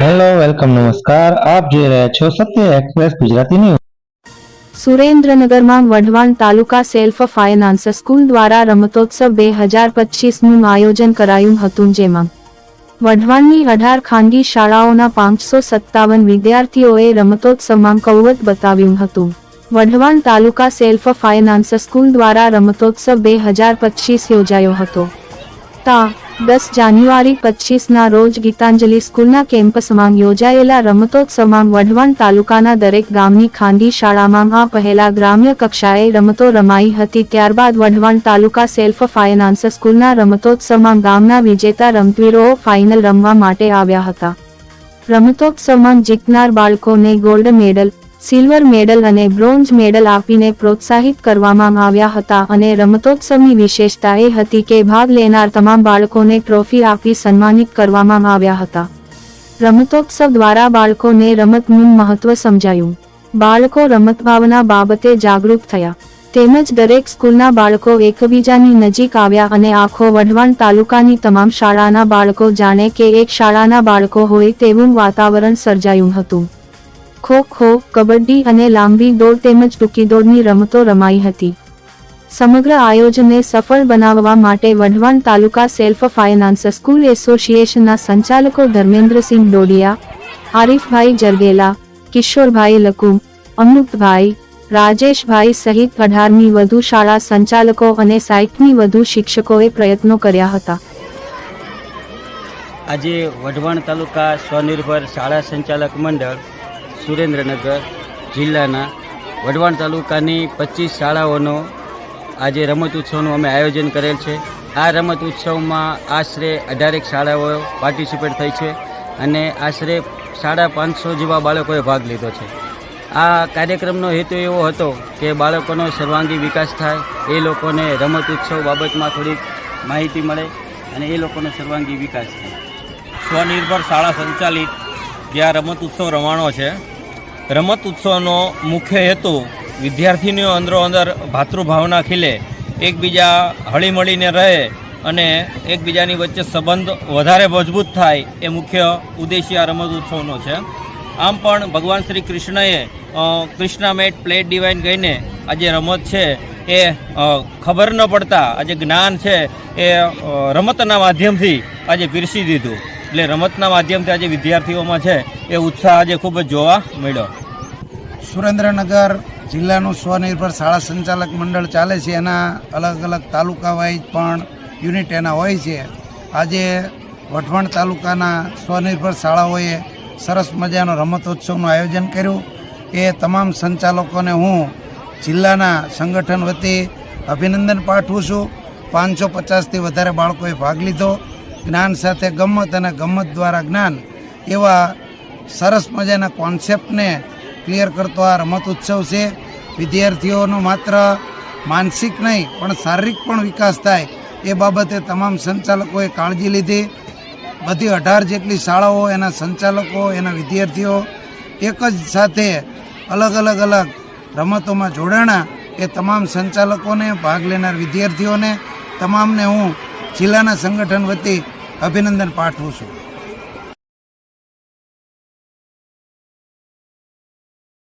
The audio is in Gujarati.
હેલો વેલકમ નમસ્કાર આપ જોઈ રહ્યા છો સત્ય એક્સપ્રેસ ગુજરાતી ન્યૂઝ। સુરેન્દ્રનગરમાં વઢવાણ તાલુકા સેલ્ફ ફાઇનાન્સ સ્કૂલ દ્વારા રમતોત્સવ 2025નું આયોજન કરાયું હતું, જેમાં વઢવાણની 18 ખાનગી શાળાઓના 557 વિદ્યાર્થીઓએ રમતોત્સવમાં કૌવત બતાવ્યું હતું। વઢવાણ તાલુકા સેલ્ફ ફાઇનાન્સ સ્કૂલ દ્વારા રમતોત્સવ 2025 યોજાયો હતો। 10 જાન્યુઆરી 25ના રોજ ગીતાંજલિ સ્કૂલના કેમ્પસમાં યોજાયેલા રમતોત્સવમાં વઢવાણ તાલુકાના દરેક ગામની ખાનગી શાળામાં આ પહેલા ગ્રામ્ય કક્ષાએ રમતો રમાઈ હતી। ત્યારબાદ વઢવાણ તાલુકા સેલ્ફ ફાઇનાન્સ સ્કૂલના રમતોત્સવમાં ગામના વિજેતા રમતવીરો ફાઇનલ રમવા માટે આવ્યા હતા। રમતોત્સવમાં જીતનાર બાળકોને ગોલ્ડ મેડલ, સિલ્વર મેડલ અને બ્રોન્ઝ મેડલ આપીને પ્રોત્સાહિત કરવામાં આવ્યા હતા અને રમતોત્સવની વિશેષતા એ હતી કે ભાગ લેનાર તમામ બાળકોને ટ્રોફી આપી સન્માનિત કરવામાં આવ્યા હતા। રમતોત્સવ દ્વારા બાળકોને રમતનું મહત્વ સમજાયું, બાળકો રમતભાવના બાબતે જાગૃત થયા તેમજ દરેક સ્કૂલના બાળકો એકબીજાની નજીક આવ્યા અને આખો વઢવાણ તાલુકાની તમામ શાળાના બાળકો જાણે કે એક શાળાના બાળકો હોય તેવું વાતાવરણ સર્જાયું હતું। ખો-ખો, કબડ્ડી અને લાંબી દોડ તેમજ ટૂંકી દોડની રમતો રમાઈ હતી। સમગ્ર આયોજનને સફળ બનાવવા માટે વઢવાણ તાલુકા સેલ્ફ ફાઇનાન્સ સ્કૂલ એસોસિએશનના સંચાલકો ધર્મેન્દ્રસિંહ ડોડિયા, આરીફભાઈ જરગેલા, કિશોરભાઈ લકુમ, અમૃતભાઈ, રાજેશભાઈ સહિત 18ની વધુ શાળા સંચાલકો અને 60ની વધુ શિક્ષકોએ પ્રયત્નો કર્યા હતા। આજે વઢવાણ તાલુકા સ્વનિર્ભર શાળા સંચાલક મંડળ સુરેન્દ્રનગર જિલ્લાના વઢવાણ તાલુકાની 25 શાળાઓનો આજે રમત ઉત્સવનું અમે આયોજન કરેલ છે। આ રમત ઉત્સવમાં આશરે 18 શાળાઓ પાર્ટિસિપેટ થઈ છે અને આશરે 550 જેવા બાળકોએ ભાગ લીધો છે। આ કાર્યક્રમનો હેતુ એવો હતો કે બાળકોનો સર્વાંગી વિકાસ થાય, એ લોકોને રમત ઉત્સવ બાબતમાં થોડીક માહિતી મળે અને એ લોકોનો સર્વાંગી વિકાસ થાય। સ્વનિર્ભર શાળા સંચાલિત જે આ રમત ઉત્સવ રમાણો છે, રમત ઉત્સવનો મુખ્ય હેતુ વિદ્યાર્થીનીઓ અંદરોઅંદર ભાતૃભાવના ખીલે, એકબીજા હળીમળીને રહે અને એકબીજાની વચ્ચે સંબંધ વધારે મજબૂત થાય એ મુખ્ય ઉદ્દેશ્ય આ રમત ઉત્સવનો છે। આમ પણ ભગવાન શ્રી કૃષ્ણએ કૃષ્ણા મેટ પ્લેટ ડિવાઇન કહીને આ જે રમત છે એ ખબર ન પડતા આજે જ્ઞાન છે એ રમતના માધ્યમથી આજે પીરસી દીધું। એટલે રમતના માધ્યમથી આજે વિદ્યાર્થીઓમાં છે એ ઉત્સાહ આજે ખૂબ જ જોવા મળ્યો। સુરેન્દ્રનગર જિલ્લાનું સ્વનિર્ભર શાળા સંચાલક મંડળ ચાલે છે, એના અલગ અલગ તાલુકા વાઇઝ પણ યુનિટ એના હોય છે। આજે વઢવાણ તાલુકાના સ્વનિર્ભર શાળાઓએ સરસ મજાનો રમતોત્સવનું આયોજન કર્યું। એ તમામ સંચાલકોને હું જિલ્લાના સંગઠન વતી અભિનંદન પાઠવું છું। 550થી વધારે બાળકોએ ભાગ લીધો। જ્ઞાન સાથે ગમ્મત અને ગમ્મત દ્વારા જ્ઞાન એવા સરસ મજાના કોન્સેપ્ટને ક્લિયર કરતો આ રમત ઉત્સવ છે। વિદ્યાર્થીઓનો માત્ર માનસિક નહીં પણ શારીરિક પણ વિકાસ થાય એ બાબતે તમામ સંચાલકોએ કાળજી લીધી। બધી 18 જેટલી શાળાઓ, એના સંચાલકો, એના વિદ્યાર્થીઓ એક જ સાથે અલગ રમતોમાં જોડાણા। એ તમામ સંચાલકોને, ભાગ લેનાર વિદ્યાર્થીઓને તમામને હું જિલ્લાના સંગઠન વતી અભિનંદન પાઠવું છું।